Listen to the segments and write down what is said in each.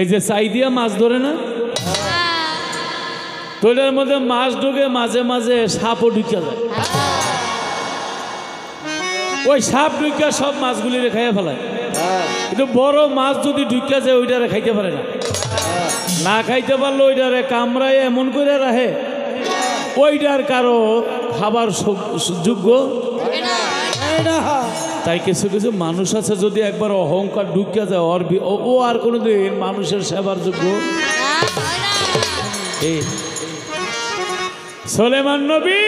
এই যে চাই দিয়া মাছ ধরে না, তোটার মধ্যে মাছ ঢুকে, মাঝে মাঝে সাপও ঢুকে যায়। ওই সাপ ঢুকে সব মাছগুলি খাইয়া ফেলায়। কিন্তু বড় মাছ যদি ঢুকে যায় ওইটারে খাইতে পারে না, না খাইতে পারলে ওইটারে কামড়ায় এমন করে রাখে ওইটার কারো খাবার যোগ্য। তাই কিছু কিছু মানুষ আছে যদি একবার অহংকার ঢুকে যায় ও আর কোনোদিন মানুষের সেবার যোগ্য। সুলাইমান নবী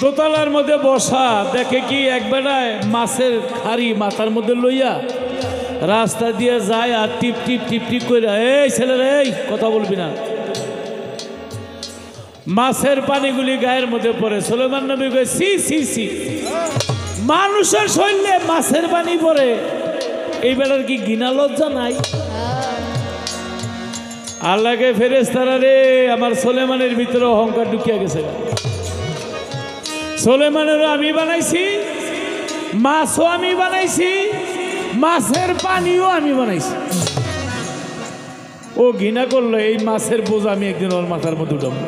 দোতলার মধ্যে বসা, দেখে কি এক বেলায় মাছের খাড়ি মাথার মধ্যে লইয়া রাস্তা দিয়ে যায় আর টিপ টিপ টিপ টিপ করে, এই ছেলেরা এই কথা বলবি না। মাছের পানিগুলি গায়ের মধ্যে পড়ে। সুলাইমান নবী কয়, সি সি সি, মানুষের শরীরে মাছের পানি পড়ে, এই বেলার কি ঘৃণা লজ্জা নাই? আল্লাহকে ফেরেশতারা রে, আমার সুলাইমানের ভিতরে অহংকার ঢুকিয়া গেছে। সুলাইমানেরও আমি বানাইছি, মাছও আমি বানাইছি, মাছের পানিও আমি বানাইছি। ও ঘৃণা করলো, এই মাছের বোঝা আমি একদিন ওর মাথার মধ্যে উঠাবো।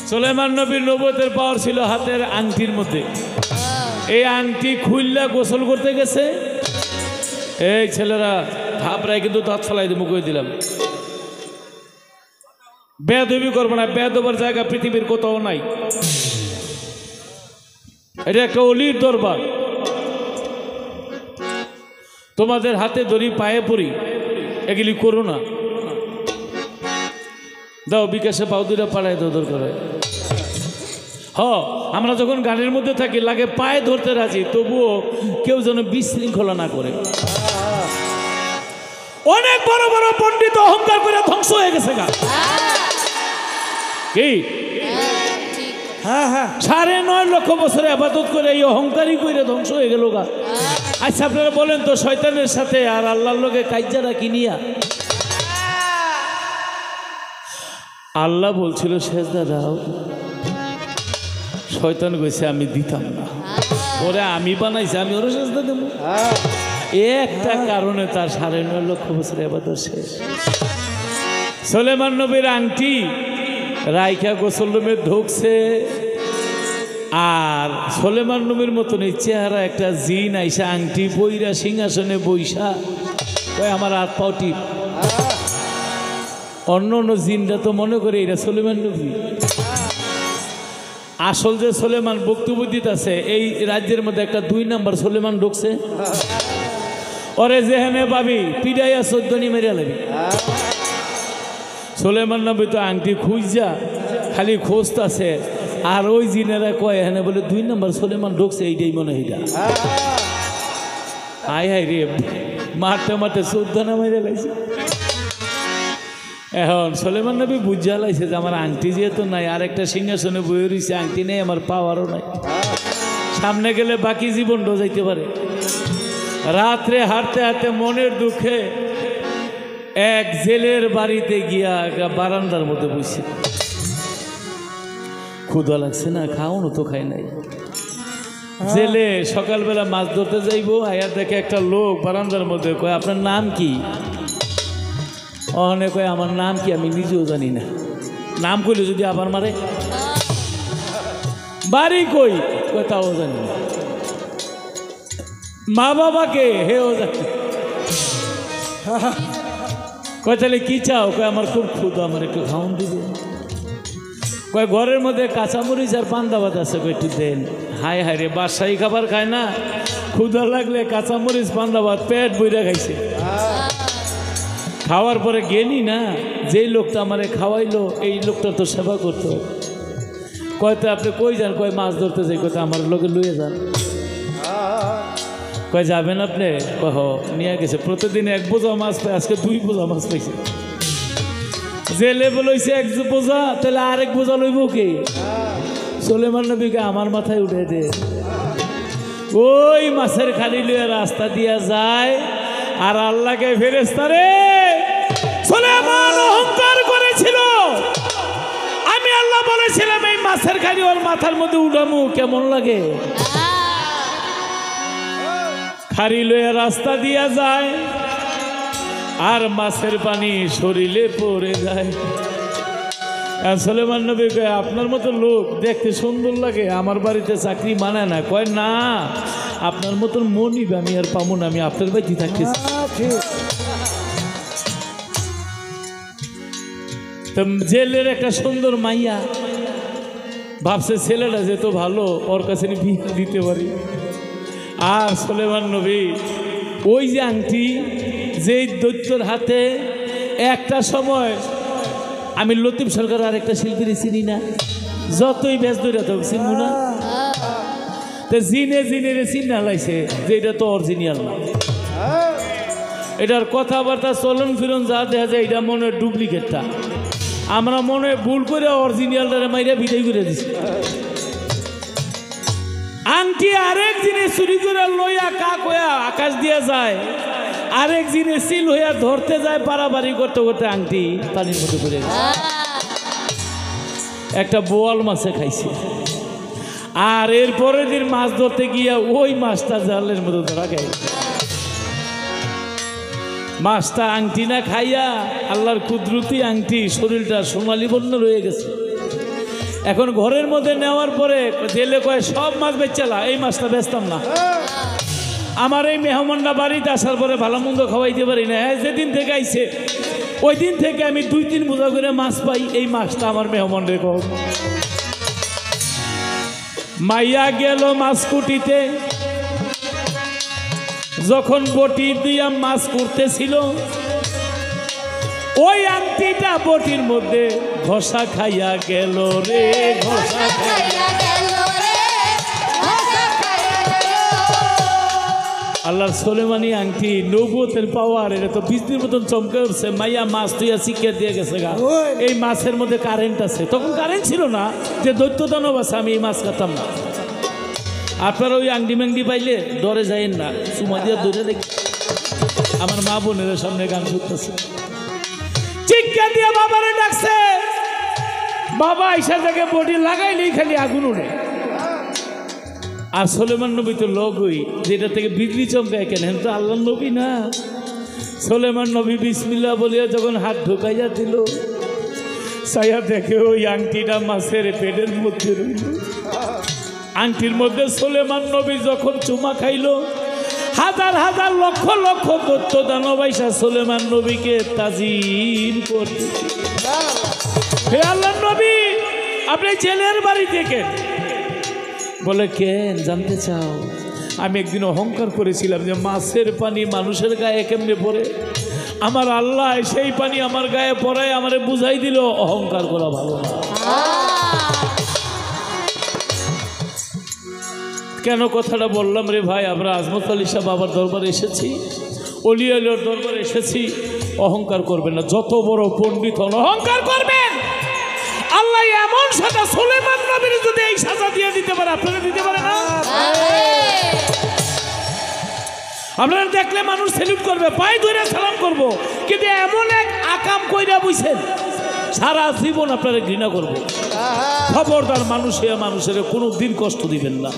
সুলাইমান নবীর নবুয়তের পাওয়ার ছিল হাতের আংটির মধ্যে। এই আংটি খুললা গোসল করতে গেছে। এই ছেলেরা ঘাবড়ায় কিন্তু দাঁত ফেলাই দিয়ে মুখে দিলাম, বেয়াদবি করবো না। বেয়াদবের জায়গা পৃথিবীর কোথাও নাই। এটা একটা অলির দরবার। তোমাদের হাতে ধরি, পায়ে পড়ি, এগুলি করো না। দাও বিকাশে পাও দুইটা পাড়ায় দর করে। আমরা যখন গানের মধ্যে থাকি লাগে পায়ে ধরতে রাজি, তবুও কেউ যেন বিশৃঙ্খলা না করে। অনেক বড় বড় পণ্ডিত অহংকার করে ধ্বংস হয়ে গেছে গা। কি 9.5 লক্ষ বছরে আবাদত করে এই অহংকারী করে ধ্বংস হয়ে গেল গা। আচ্ছা আপনারা বলেন তো, শয়তানের সাথে আর আল্লাহর লোকে কাইজারা কিনিয়া আল্লাহ বলছিল সেজদা দাও, শয়তান কইছে আমি দিতাম না, ওরে আমি বানাইছি, আমি ওরে সেজদা দেব। একটা কারণে তার 9.5 লক্ষ বছরে আবাদত শেষ। সুলাইমান নবীর আংটি রাইখা গোসল রুমে ঢুকছে, আর সুলাইমান নবীর মতন এই চেহারা একটা জিন আইসা আংটি বইরা সিংহাসনে বইসা কয় আমার হাত পাও টিপ। অন্য অন্য জিনরা তো মনে করে এরা সুলাইমান নবী। আসল যে সুলাইমান বক্তব্য দিতেছে, এই রাজ্যের মধ্যে একটা 2 নাম্বার সুলাইমান ঢুকছে। ওরে যেখানে পাবি পিডাইয়া 14 মেরে লাগবি। সুলাইমান নবী তো আংটি খুঁজা খালি খোঁজতেছে, আর ওই জিনেরা কয় এখানে বলে 2 নাম্বার সুলাইমান ঢুকছে, এইটাই মনে হয়। হাই হাই রে, মারতে মারতে 14 মেরে লাগছে। এখন সুলাইমান নবী বুঝা লাইছে যে আমার আংটি যেহেতু নাই, আর একটা সিংহাসনে বয়ে রয়েছে, আংটি নেই, আমার পাওয়ারও নাই, সামনে গেলে বাকি জীবনটাও যাইতে পারে। রাত্রে হাঁটতে হাঁটতে মনের দুঃখে এক জেলের বাড়িতে গিয়া বারান্দার মধ্যে বসে, ক্ষুধা লাগছে না, খাওয়ানো তো খাই নাই। জেলে সকালবেলা মাছ ধরতে যাইবো, আয়ার দেখে একটা লোক বারান্দার মধ্যে কয় আপনার নাম কি? অনেক কয় আমার নাম কি আমি নিজেও জানি না। নাম কইলে যদি আবার মারে। বাড়ি কই? কয় তাও জানি না। মা বাবাকে? হেও জানি। কয় তাহলে কি চাও? কয় আমার খুব ক্ষুধা, আমার একটু খাওয়ান দিবে। কয় ঘরের মধ্যে কাঁচামরিচ আর পান্তা ভাত আছে, কয় একটু দেন। হায় হায় রে, বাসাই খাবার খায় না, ক্ষুধা লাগলে কাঁচামরিচ পান্তা ভাত পেট বইরা খাইছে। খাওয়ার পরে গেলি না, যেই লোকটা আমারে খাওয়াইলো এই লোকটা তো সেবা করতো। কয়তো আপনি কই যান? কয় মাছ ধরতে যাই। কয়তো আমার লোকে লুয়ে যান। কয় যাবেন আপনি? কহ নিয়ে গেছে। প্রতিদিন 1 বোঝা মাছ পায়, আজকে 2 বোঝা মাছ পাইছে। যে লেভেল হয়েছে 1 বোঝা, তাহলে আরেক বোঝা লইব কি? সুলাইমান নবীকে আমার মাথায় উঠে দে। ওই মাছের খালি লইয়া রাস্তা দিয়া যায়, আর আল্লাহকে ফেরেশতারে সুলাইমান অহংকার করেছিল। আমি আল্লাহ বলেছিলাম এই মাছের খালি ওর মাথার মধ্যে উঠামু, কেমন লাগে? খাড়ি লইয়া রাস্তা দিয়া যায়, আর মাছের পানি শরীরে পড়ে যায়। সুলেমান নবী কয় আপনার মতো লোক দেখতে সুন্দর লাগে, আমার বাড়িতে চাকরি মানায় না। কয় না, আপনার মতন মনিব আমি আর পাবো না, আমি আপনার বাড়িতে থাকতেছি। তো জেলের একটা সুন্দর মাইয়া ভাবছে ছেলেটা যেত ভালো, ওর কাছে বিয়ে দিতে পারি। আর সুলেমান নবী ওই যে আংটি, যেই দৈত্যর হাতে একটা সময়, আমি লতিফ সরকার আর একটা শিল্পীর চিনি না, যতই ব্যস্ত হোক চিনবো না, তো জিনে জিনে চিন্তা লাইছে যে এটা তো অরিজিনাল না, এটার কথাবার্তা চলন ফিরন যা দেখা যায় এটা মনে হয় ডুপ্লিকেটটা। আমরা মনে হয় ভুল করে অরিজিনালটারে মাইরা বিদায় করে দিছি। আংটি আরেক জিনিস চুরি করে লইয়া কাক হইয়া আকাশ দিয়া যায়, আরেক জিনিস সিল হইয়া ধরতে যায়, পারাবাড়ি করতে করতে আংটি পানির মধ্যে পড়ে গেছে। একটা বোয়াল মাছে খাইছে, আর এর পরের দিন মাছ ধরতে গিয়া ওই মাছটা জালের মধ্যে ধরা গেছে। মাছটা আংটি না খাইয়া আল্লাহর কুদরতি আংটি শরীরটা সোনালি বর্ণ রয়ে গেছে। এখন ঘরের মধ্যে নেওয়ার পরে জেলে কয় সব মাছ বেচালা, এই মাছটা বেচতাম না, আমার এই মেহমানরা বাড়িতে আসার পরে ভালো মন্দ খাওয়াইতে পারি না। হ্যাঁ, যেদিন থেকে আইছে ওই দিন থেকে আমি 2-3 বোঝা করে মাছ পাই, এই মাছটা আমার মেহমান রেখো। মাইয়া গেল মাছ কুটিতে, যখন বটি দিয়া মাছ করতেছিল ওই আংটিটা বটির মধ্যে ঘষা খাইয়া গেল রে, ঘষা খাইয়া গেল রে। আল্লাহর সুলেমানি আংটি নবুয়তের পাওয়ার, এটা তো বিজলির মতন চমকে উঠছে। মাইয়া মাছ তুইয়া শিক্ষা দিয়ে গেছে গা, এই মাছের মধ্যে কারেন্ট আছে। তখন কারেন্ট ছিল না, যে দৈত্য দানব আছে, আমি এই মাছ খাতাম না। আপনারা ওই আংটি ম্যাংটি পাইলে ডরে যাইেন না, চুমা দিয়ে দৌড়ে দেখি। আমার মা বোনের সামনে গান শুনতেছে, চিৎকার দিয়ে বাবারে ডাকছে, বাবা আইসা থেকে বডি লাগাইলেই খালি আগুন উঠে। আর সুলেমান নবী তো লগই, যেটা থেকে বিজলি চমকায় কেন, তো আল্লাহ নবী না। সুলেমান নবী বিসমিল্লাহ বলিয়া যখন হাত ঢুকাইয়া দিল, সাইয়া দেখে ওই আংটিটা মাছের পেটের মধ্যে রইল। আংটির মধ্যে সুলেমান নবী যখন চুমা খাইল, হাজার হাজার লক্ষ লক্ষ দৈত্য দানব আইসা সুলেমান নবীকে তাজিম করতেছে। হে আল্লাহর নবী, আপনি জেলের বাড়ি থেকে? বলে কেন জানতে চাও? আমি একদিন অহংকার করেছিলাম যে মাছের পানি মানুষের গায়ে কেমনে পড়ে, আমার আল্লাহ সেই পানি আমার গায়ে পড়ায় আমারে বুঝাই দিল অহংকার করা ভালো না। কেন কথাটা বললাম রে ভাই, আমরা আজমত আলী শাহ বাবার দরবারে এসেছি, অলি আলীর দরবারে এসেছি। অহংকার করবেন না, যত বড় পণ্ডিত হন অহংকার করবেন। আল্লাহ এমন সাজা সুলেমান নবীর যদি এই সাজা দিয়ে দিতে পারে, আপনারা দিতে পারে না? আপনারা দেখলে মানুষ সেলুট করবে, পায়ে ধরে সালাম করব, কিন্তু এমন এক আকাম কইরা বুঝছেন সারা জীবন আপনারা ঘৃণা করবো। খবরদার মানুষের কোনো দিন কষ্ট দিবেন না।